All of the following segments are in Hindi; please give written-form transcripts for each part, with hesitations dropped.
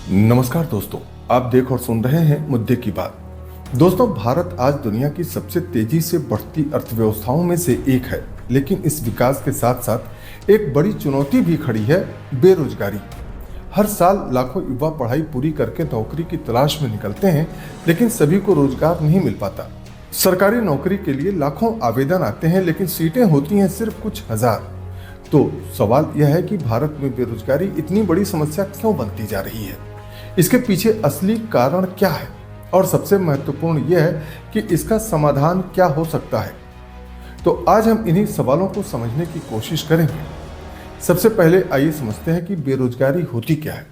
नमस्कार दोस्तों, आप देख और सुन रहे हैं मुद्दे की बात। दोस्तों, भारत आज दुनिया की सबसे तेजी से बढ़ती अर्थव्यवस्थाओं में से एक है, लेकिन इस विकास के साथ साथ एक बड़ी चुनौती भी खड़ी है, बेरोजगारी। हर साल लाखों युवा पढ़ाई पूरी करके नौकरी की तलाश में निकलते हैं, लेकिन सभी को रोजगार नहीं मिल पाता। सरकारी नौकरी के लिए लाखों आवेदन आते हैं, लेकिन सीटें होती हैं सिर्फ कुछ हजार। तो सवाल यह है कि भारत में बेरोजगारी इतनी बड़ी समस्या क्यों बनती जा रही है? इसके पीछे असली कारण क्या है, और सबसे महत्वपूर्ण यह है कि इसका समाधान क्या हो सकता है। तो आज हम इन्हीं सवालों को समझने की कोशिश करेंगे। सबसे पहले आइए समझते हैं कि बेरोजगारी होती क्या है।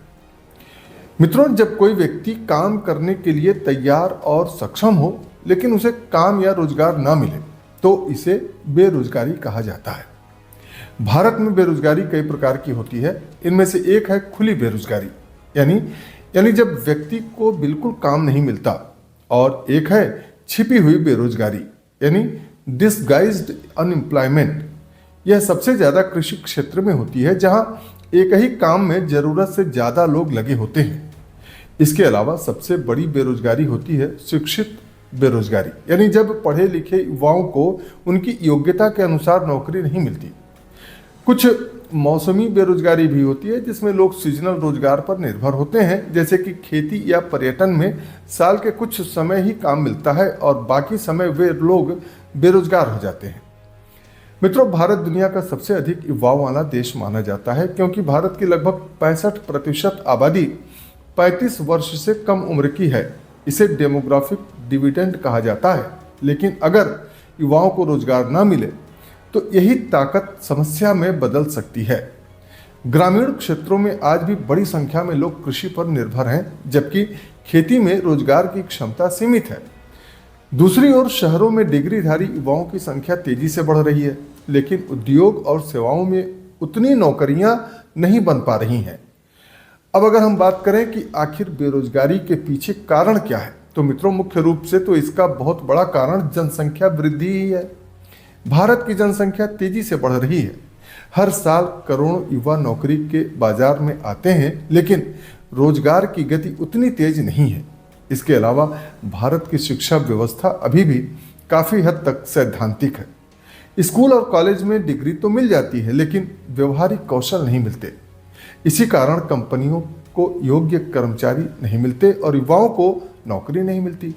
मित्रों, जब कोई व्यक्ति काम करने के लिए तैयार और सक्षम हो, लेकिन उसे काम या रोजगार ना मिले, तो इसे बेरोजगारी कहा जाता है। भारत में बेरोजगारी कई प्रकार की होती है। इनमें से एक है खुली बेरोजगारी, यानी जब व्यक्ति को बिल्कुल काम नहीं मिलता, और एक है छिपी हुई बेरोजगारी, यानी डिसगाइज्ड अनएम्प्लॉयमेंट। यह सबसे ज्यादा कृषि क्षेत्र में होती है, जहां एक ही काम में जरूरत से ज्यादा लोग लगे होते हैं। इसके अलावा सबसे बड़ी बेरोजगारी होती है शिक्षित बेरोजगारी, यानी जब पढ़े लिखे युवाओं को उनकी योग्यता के अनुसार नौकरी नहीं मिलती। कुछ मौसमी बेरोजगारी भी होती है, जिसमें लोग सीजनल रोजगार पर निर्भर होते हैं, जैसे कि खेती या पर्यटन में साल के कुछ समय ही काम मिलता है और बाकी समय वे लोग बेरोजगार हो जाते हैं। मित्रों, भारत दुनिया का सबसे अधिक युवाओं वाला देश माना जाता है, क्योंकि भारत की लगभग 65% आबादी 35 वर्ष से कम उम्र की है। इसे डेमोग्राफिक डिविडेंड कहा जाता है। लेकिन अगर युवाओं को रोजगार न मिले, तो यही ताकत समस्या में बदल सकती है। ग्रामीण क्षेत्रों में आज भी बड़ी संख्या में लोग कृषि पर निर्भर हैं, जबकि खेती में रोजगार की क्षमता सीमित है। दूसरी ओर शहरों में डिग्रीधारी युवाओं की संख्या तेजी से बढ़ रही है, लेकिन उद्योग और सेवाओं में उतनी नौकरियां नहीं बन पा रही हैं। अब अगर हम बात करें कि आखिर बेरोजगारी के पीछे कारण क्या है, तो मित्रों, मुख्य रूप से तो इसका बहुत बड़ा कारण जनसंख्या वृद्धि ही है। भारत की जनसंख्या तेजी से बढ़ रही है। हर साल करोड़ों युवा नौकरी के बाजार में आते हैं, लेकिन रोजगार की गति उतनी तेज नहीं है। इसके अलावा भारत की शिक्षा व्यवस्था अभी भी काफी हद तक सैद्धांतिक है। स्कूल और कॉलेज में डिग्री तो मिल जाती है, लेकिन व्यवहारिक कौशल नहीं मिलते। इसी कारण कंपनियों को योग्य कर्मचारी नहीं मिलते और युवाओं को नौकरी नहीं मिलती।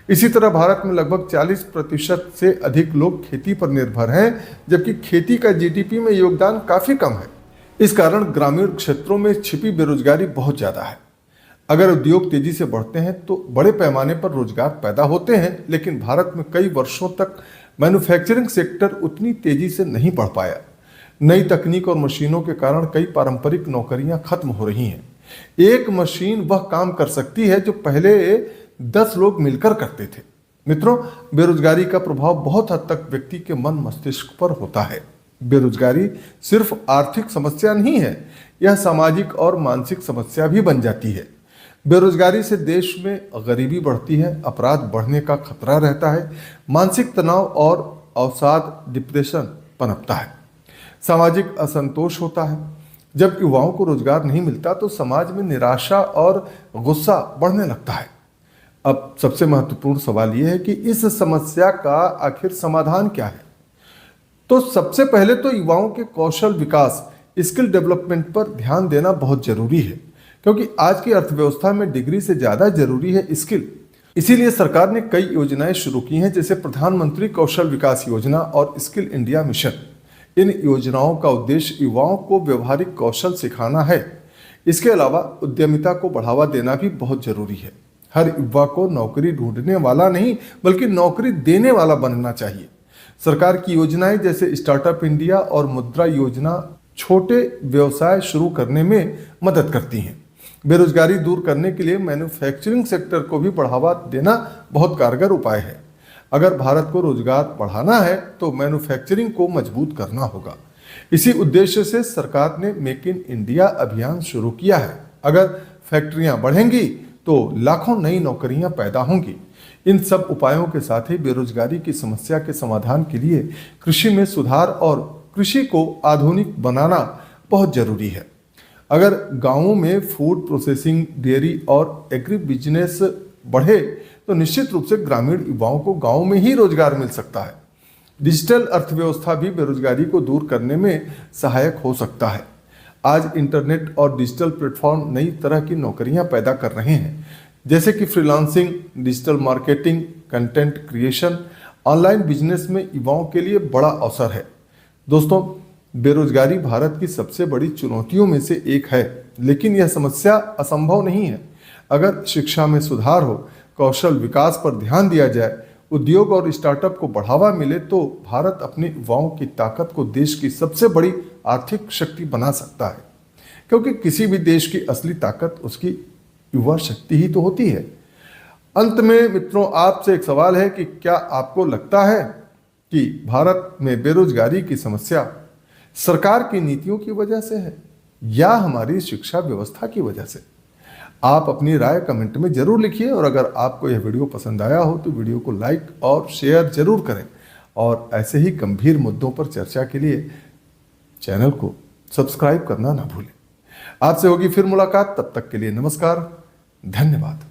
इसी तरह भारत में लगभग 40% से अधिक लोग खेती पर निर्भर हैं, जबकि खेती का जीडीपी में योगदान काफी कम है। इस कारण ग्रामीण क्षेत्रों में छिपी बेरोजगारी बहुत ज्यादा है। अगर उद्योग तेजी से बढ़ते हैं तो बड़े पैमाने पर रोजगार पैदा होते हैं, लेकिन भारत में कई वर्षों तक मैन्युफैक्चरिंग सेक्टर उतनी तेजी से नहीं बढ़ पाया। नई तकनीक और मशीनों के कारण कई पारंपरिक नौकरियां खत्म हो रही हैं। एक मशीन वह काम कर सकती है जो पहले 10 लोग मिलकर करते थे। मित्रों, बेरोजगारी का प्रभाव बहुत हद तक व्यक्ति के मन मस्तिष्क पर होता है। बेरोजगारी सिर्फ आर्थिक समस्या नहीं है, यह सामाजिक और मानसिक समस्या भी बन जाती है। बेरोजगारी से देश में गरीबी बढ़ती है, अपराध बढ़ने का खतरा रहता है, मानसिक तनाव और अवसाद डिप्रेशन पनपता है, सामाजिक असंतोष होता है। जब युवाओं को रोजगार नहीं मिलता तो समाज में निराशा और गुस्सा बढ़ने लगता है। अब सबसे महत्वपूर्ण सवाल यह है कि इस समस्या का आखिर समाधान क्या है। तो सबसे पहले तो युवाओं के कौशल विकास, स्किल डेवलपमेंट पर ध्यान देना बहुत जरूरी है, क्योंकि आज की अर्थव्यवस्था में डिग्री से ज्यादा जरूरी है स्किल। इसीलिए सरकार ने कई योजनाएं शुरू की हैं, जैसे प्रधानमंत्री कौशल विकास योजना और स्किल इंडिया मिशन। इन योजनाओं का उद्देश्य युवाओं को व्यवहारिक कौशल सिखाना है। इसके अलावा उद्यमिता को बढ़ावा देना भी बहुत जरूरी है। हर युवा को नौकरी ढूंढने वाला नहीं, बल्कि नौकरी देने वाला बनना चाहिए। सरकार की योजनाएं जैसे स्टार्टअप इंडिया और मुद्रा योजना छोटे व्यवसाय शुरू करने में मदद करती हैं। बेरोजगारी दूर करने के लिए मैन्युफैक्चरिंग सेक्टर को भी बढ़ावा देना बहुत कारगर उपाय है। अगर भारत को रोजगार बढ़ाना है तो मैन्युफैक्चरिंग को मजबूत करना होगा। इसी उद्देश्य से सरकार ने मेक इन इंडिया अभियान शुरू किया है। अगर फैक्ट्रियां बढ़ेंगी तो लाखों नई नौकरियां पैदा होंगी। इन सब उपायों के साथ ही बेरोजगारी की समस्या के समाधान के लिए कृषि में सुधार और कृषि को आधुनिक बनाना बहुत जरूरी है। अगर गांवों में फूड प्रोसेसिंग, डेयरी और एग्री बिजनेस बढ़े तो निश्चित रूप से ग्रामीण युवाओं को गांव में ही रोजगार मिल सकता है। डिजिटल अर्थव्यवस्था भी बेरोजगारी को दूर करने में सहायक हो सकता है। आज इंटरनेट और डिजिटल प्लेटफॉर्म नई तरह की नौकरियां पैदा कर रहे हैं, जैसे कि freelancing, digital marketing, content creation. Online business में युवाओं के लिए बड़ा अवसर है। दोस्तों, बेरोजगारी भारत की सबसे बड़ी चुनौतियों में से एक है, लेकिन यह समस्या असंभव नहीं है। अगर शिक्षा में सुधार हो, कौशल विकास पर ध्यान दिया जाए, उद्योग और स्टार्टअप को बढ़ावा मिले तो भारत अपने युवाओं की ताकत को देश की सबसे बड़ी आर्थिक शक्ति बना सकता है। क्योंकि किसी भी देश की असली ताकत उसकी युवा शक्ति ही तो होती है। अंत में मित्रों, आपसे एक सवाल है कि क्या आपको लगता है कि भारत में बेरोजगारी की समस्या सरकार की नीतियों की वजह से है या हमारी शिक्षा व्यवस्था की वजह से? आप अपनी राय कमेंट में जरूर लिखिए और अगर आपको यह वीडियो पसंद आया हो तो वीडियो को लाइक और शेयर जरूर करें और ऐसे ही गंभीर मुद्दों पर चर्चा के लिए चैनल को सब्सक्राइब करना ना भूलें। आपसे होगी फिर मुलाकात, तब तक के लिए नमस्कार, धन्यवाद।